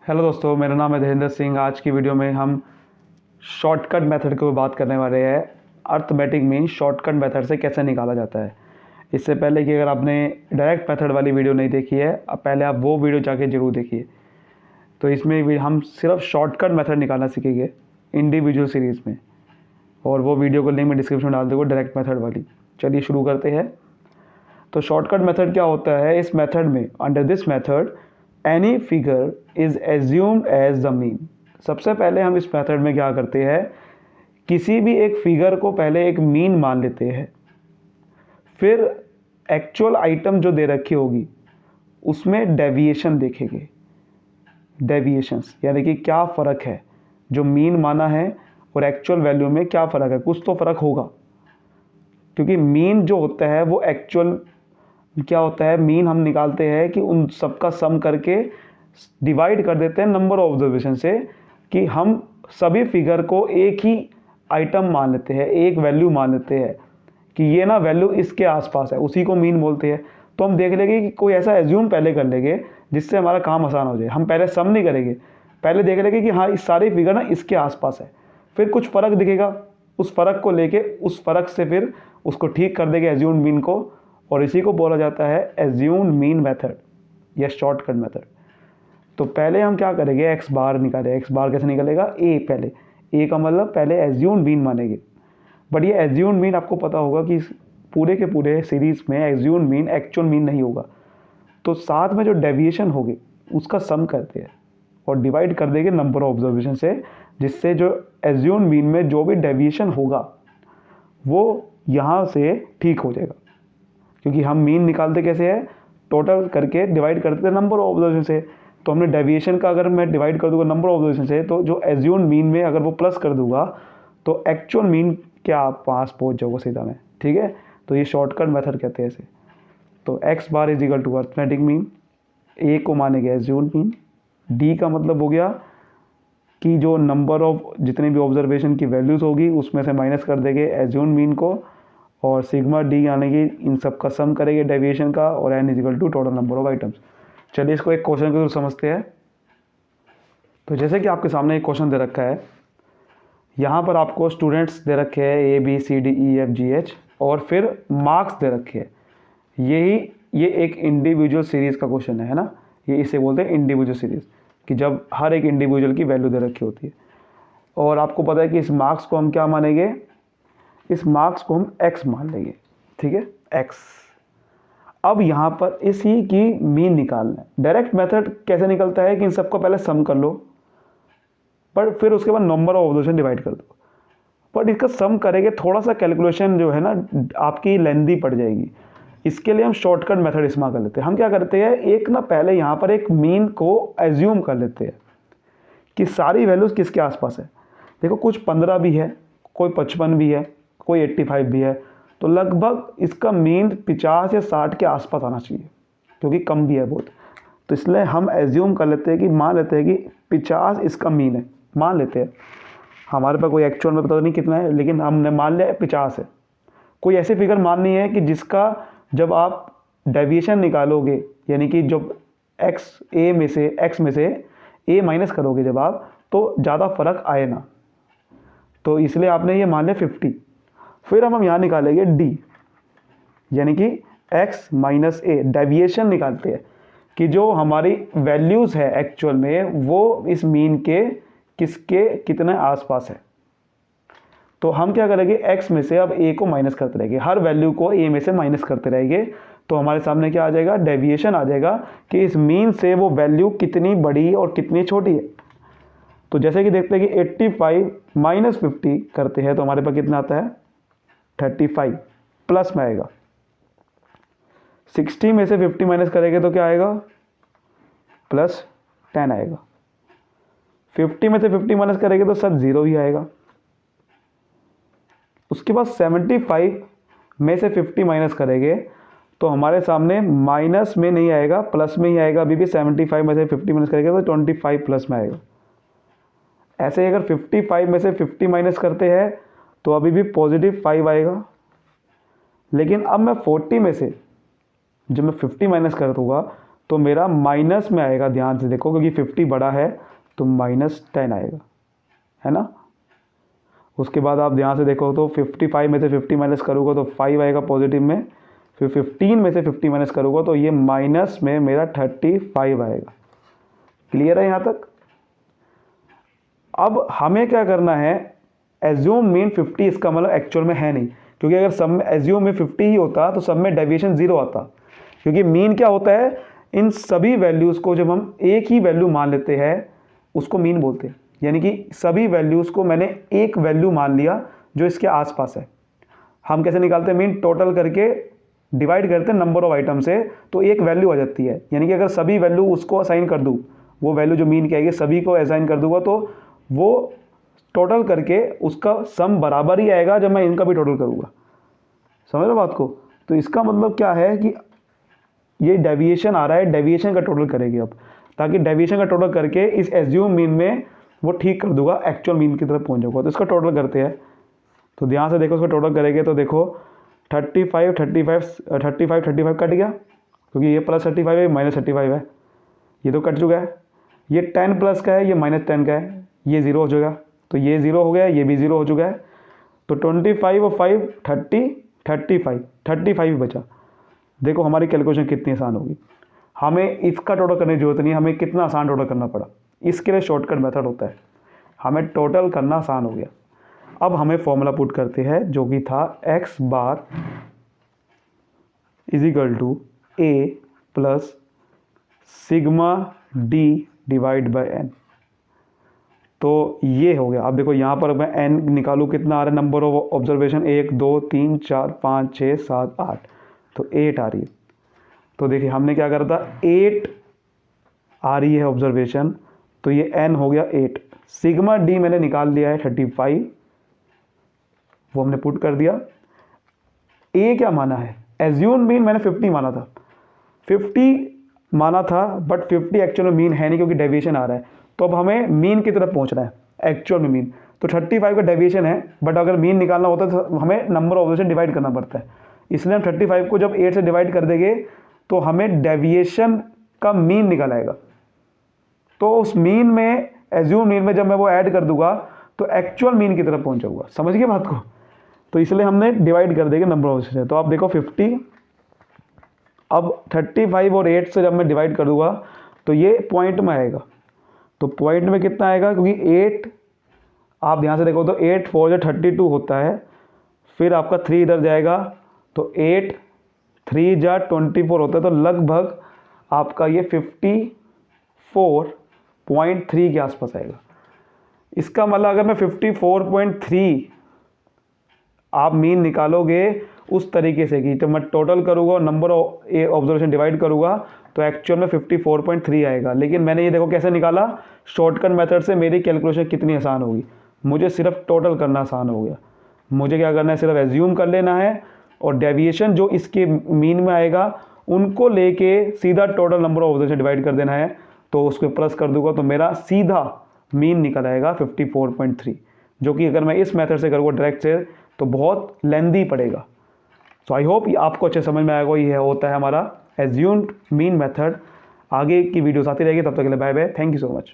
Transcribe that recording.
Hello दोस्तों, मेरा नाम है धीरेन्द्र सिंह। आज की वीडियो में हम शॉर्टकट मेथड के ऊपर बात करने वाले हैं। अर्थमेटिक मीन शॉर्टकट मेथड से कैसे निकाला जाता है। इससे पहले कि अगर आपने डायरेक्ट मेथड वाली वीडियो नहीं देखी है, अब पहले आप वो वीडियो जाके ज़रूर देखिए। तो इसमें भी हम सिर्फ शॉर्टकट मेथड निकालना सीखेंगे इंडिविजुअल सीरीज़ में, और वो वीडियो को लिंक में डिस्क्रिप्शन में डाल दूँगा, डायरेक्ट मेथड वाली। चलिए शुरू करते हैं। तो शॉर्टकट मेथड क्या होता है? इस मेथड में, under this method any figure is assumed as the mean. सबसे पहले हम इस मेथड में क्या करते हैं, किसी भी एक फिगर को पहले एक मीन मान लेते हैं, फिर एक्चुअल आइटम जो दे रखी होगी उसमें डेविएशन देखेंगे। डेविएशंस यानी कि क्या फ़र्क है, जो मीन माना है और एक्चुअल वैल्यू में क्या फ़र्क है। कुछ तो फ़र्क होगा, क्योंकि मीन जो होता है वो एक्चुअल क्या होता है, मीन हम निकालते हैं कि उन सबका सम करके डिवाइड कर देते हैं नंबर ऑफ ऑब्जर्वेशन से, कि हम सभी फिगर को एक ही आइटम मान लेते हैं, एक वैल्यू मान लेते हैं कि ये ना वैल्यू इसके आसपास है, उसी को मीन बोलते हैं। तो हम देख लेंगे कि कोई ऐसा एज्यूम पहले कर लेंगे जिससे हमारा काम आसान हो जाए। हम पहले सम नहीं करेंगे, पहले देख लेंगे कि हाँ इस सारी फिगर ना इसके आसपास है, फिर कुछ फ़र्क दिखेगा, उस फ़र्क को लेके उस फ़र्क से फिर उसको ठीक कर देंगे एज्यूम मीन को, और इसी को बोला जाता है एज्यूम मीन मेथड या शॉर्टकट मेथड। तो पहले हम क्या करेंगे, एक्स बार निकालेंगे। एक्स बार कैसे निकलेगा, ए पहले, ए का मतलब पहले एज्यूम मीन मानेंगे। बट ये एज्यूम मीन आपको पता होगा कि पूरे के पूरे सीरीज़ में एज्यूम मीन एक्चुअल मीन नहीं होगा। तो साथ में जो डेविएशन होगी उसका सम करते हैं और डिवाइड कर देंगे नंबर ऑफ ऑब्जर्वेशन से, जिससे जो एज्यूम मीन में जो भी डेविएशन होगा वो यहाँ से ठीक हो जाएगा। क्योंकि हम मीन निकालते कैसे है, टोटल करके डिवाइड करते हैं नंबर ऑफ ऑब्जर्वेशन से। तो हमने डेविएशन का अगर मैं डिवाइड कर दूंगा नंबर ऑफ ऑब्जर्वेशन से, तो जो एज्यूम मीन में अगर वो प्लस कर दूंगा तो एक्चुअल मीन क्या आप पास पहुंच जाओगे सीधा में। ठीक है, तो ये शॉर्टकट मेथड कहते हैं इसे। तो X bar is equal to arithmetic mean, A को मानेंगे एज्यूम मीन, डी का मतलब हो गया कि जो नंबर ऑफ जितने भी ऑब्जर्वेशन की वैल्यूज़ होगी उसमें से माइनस कर देंगे एज्यूम मीन को, और सिग्मा डी यानी कि इन सब का सम करेंगे डेविएशन का, और N equal to total number of items. चलिए इसको एक क्वेश्चन के थ्रू समझते हैं। तो जैसे कि आपके सामने एक क्वेश्चन दे रखा है, यहाँ पर आपको स्टूडेंट्स दे रखे हैं A B C D E F G H, और फिर मार्क्स दे रखे हैं। ये एक इंडिविजुअल सीरीज़ का क्वेश्चन है ना, ये इसे बोलते हैं इंडिविजुअल सीरीज़, कि जब हर एक इंडिविजुअल की वैल्यू दे रखी होती है। और आपको पता है कि इस मार्क्स को हम क्या मानेंगे, इस मार्क्स को हम x मान लेंगे। ठीक है, x। अब यहाँ पर इसी की मीन निकालना है। डायरेक्ट मेथड कैसे निकलता है कि इन सबको पहले सम कर लो, पर फिर उसके बाद नंबर ऑफ ऑब्जर्वेशन डिवाइड कर दो। बट इसका सम करेंगे, थोड़ा सा कैलकुलेशन जो है ना आपकी लेंदी पड़ जाएगी। इसके लिए हम शॉर्टकट मेथड इस्तेमाल कर लेते हैं। हम क्या करते हैं, एक ना पहले यहाँ पर एक मीन को एज्यूम कर लेते हैं कि सारी वैल्यूज़ किसके आसपास है। देखो कुछ 15 भी है, कोई 55 भी है, कोई 85 भी है, तो लगभग इसका मीन 50 या 60 के आसपास आना चाहिए, क्योंकि कम भी है बहुत। तो इसलिए हम एज्यूम कर लेते हैं कि मान लेते हैं कि 50 इसका मीन है, मान लेते हैं। हमारे पास कोई एक्चुअल में पता नहीं कितना है, लेकिन हमने मान लिया 50 है। कोई ऐसी फिगर माननी है कि जिसका जब आप डेविएशन निकालोगे, यानी कि जब एक्स में से ए माइनस करोगे जब आप, तो ज़्यादा फर्क आए ना। तो इसलिए आपने ये मान लिया 50। फिर हम यहाँ निकालेंगे डी, यानी कि x माइनस ए, डेविएशन निकालते हैं कि जो हमारी वैल्यूज़ है एक्चुअल में वो इस मीन के किसके कितने आसपास है। तो हम क्या करेंगे, x में से अब a को माइनस करते रहेंगे, हर वैल्यू को a में से माइनस करते रहेंगे। तो हमारे सामने क्या आ जाएगा, डेविएशन आ जाएगा कि इस मीन से वो वैल्यू कितनी बड़ी और कितनी छोटी है। तो जैसे कि देखते हैं कि 85 माइनस 50 करते हैं तो हमारे पास कितना आता है, 35 प्लस में आएगा। 60 में से 50 माइनस करेंगे तो क्या आएगा, प्लस 10 आएगा। 50 में से 50 माइनस करेंगे तो सब 0 ही आएगा। उसके बाद 75 में से 50 माइनस करेंगे तो हमारे सामने माइनस में नहीं आएगा, प्लस में ही आएगा। अभी भी 75 में से 50 माइनस करेंगे तो 25 प्लस में आएगा। ऐसे अगर 55 में से 50 माइनस करते हैं तो अभी भी पॉजिटिव 5 आएगा। लेकिन अब मैं 40 में से जब मैं 50 माइनस कर दूंगा तो मेरा माइनस में आएगा, ध्यान से देखो, क्योंकि 50 बड़ा है तो -10 आएगा, है ना। उसके बाद आप ध्यान से देखो तो 55 में से 50 माइनस करूँगा तो 5 आएगा पॉजिटिव में, फिर 15 में से 50 माइनस करूँगा तो ये माइनस में मेरा 35 आएगा। क्लियर है यहाँ तक। अब हमें क्या करना है, एज्यूम मीन 50, इसका मतलब एक्चुअल में है नहीं, क्योंकि अगर सब में एज्यूम में 50 ही होता तो सब में डेविएशन 0 आता, क्योंकि मीन क्या होता है, इन सभी वैल्यूज़ को जब हम एक ही वैल्यू मान लेते हैं उसको मीन बोलते हैं। यानी कि सभी वैल्यूज़ को मैंने एक वैल्यू मान लिया जो इसके आसपास है। हम कैसे निकालते हैं मीन, टोटल करके डिवाइड करते हैं नंबर ऑफ आइटम से, तो एक वैल्यू आ जाती है। यानी कि अगर सभी वैल्यू उसको असाइन कर दूँ, वो वैल्यू जो मीन की आएगी सभी को असाइन कर दूंगा तो वो टोटल करके उसका सम बराबर ही आएगा जब मैं इनका भी टोटल करूँगा। समझ लो बात को। तो इसका मतलब क्या है कि ये डेविएशन आ रहा है, डेविएशन का टोटल करेंगे अब, ताकि डेविएशन का टोटल करके इस एज्यूम मीन में वो ठीक कर दूंगा, एक्चुअल मीन की तरफ पहुंच जाऊंगा। तो इसका टोटल करते हैं, तो ध्यान से देखो, इसका टोटल करेंगे तो देखो 35 कट गया, क्योंकि ये +35 है, -35 है, ये तो कट चुका है। ये 10 प्लस का है, ये -10 का है, ये 0 हो जाएगा, तो ये 0 हो गया, ये भी 0 हो चुका है। तो 25 और 5 35 बचा। देखो हमारी कैलकुलेशन कितनी आसान होगी। हमें इसका टोटल करने की जरूरत नहीं, हमें कितना आसान टोटल करना पड़ा। इसके लिए शॉर्टकट मेथड होता है, हमें टोटल करना आसान हो गया। अब हमें फॉर्मूला पुट करते हैं जो कि था x bar = a plus sigma d divide by n। तो ये हो गया। अब देखो यहाँ पर मैं n निकालूँ, कितना आ रहा है, नंबर ऑफ ऑब्जर्वेशन 1 2 3 4 5 6 7 8, तो 8 आ रही है। तो देखिए हमने क्या करा था, 8 आ रही है ऑब्जर्वेशन, तो ये n हो गया 8। सिग्मा d मैंने निकाल लिया है 35, वो हमने पुट कर दिया। a क्या माना है, एज्यूम मीन मैंने 50 माना था, 50 माना था, बट 50 एक्चुअल में मीन है नहीं क्योंकि डेविएशन आ रहा है। तो अब हमें मीन की तरफ पहुंचना है, एक्चुअल में मीन। तो 35 का डेविएशन है, बट अगर मीन निकालना होता है तो हमें नंबर ऑफ ऑब्जर्वेशन डिवाइड करना पड़ता है। इसलिए हम 35 को जब 8 से डिवाइड कर देंगे तो हमें डेविएशन का मीन निकल आएगा। तो उस मीन में, एज्यूम मीन में जब मैं वो ऐड कर दूंगा तो एक्चुअल मीन की तरफ पहुंच जाऊंगा। समझ गए बात को। तो इसलिए हमने डिवाइड कर देंगे नंबर ऑफ ऑब्जर्वेशन। तो आप देखो 50, अब 35 और 8 से जब मैं डिवाइड कर दूंगा तो ये पॉइंट में आएगा। तो पॉइंट में कितना आएगा, क्योंकि 8, आप ध्यान से देखो तो 8 4 32 होता है, फिर आपका 3 इधर जाएगा तो 8 3 24 होता है, तो लगभग आपका ये 54.3 के आसपास आएगा। इसका मतलब अगर मैं 54.3 आप मीन निकालोगे उस तरीके से कि जब मैं टोटल करूँगा और नंबर ऑब्जर्वेशन डिवाइड करूँगा तो एक्चुअल में 54.3 आएगा। लेकिन मैंने ये देखो कैसे निकाला, शॉर्टकट मेथड से मेरी कैलकुलेशन कितनी आसान होगी। मुझे सिर्फ टोटल करना आसान हो गया। मुझे क्या करना है, सिर्फ एज्यूम कर लेना है और डेविएशन जो इसके मीन में आएगा उनको लेके सीधा total number of observation divide कर देना है, तो उसको प्लस कर दूंगा तो मेरा सीधा मीन निकल आएगा 54.3, जो कि अगर मैं इस मेथड से करूँगा डायरेक्ट से तो बहुत लेंदी पड़ेगा। सो आई होप आपको अच्छे समझ में आएगा। ये होता है हमारा एज्यूम्ड मीन मेथड। आगे की वीडियोस आती रहेगी, तब तक के लिए bye bye, thank you so much.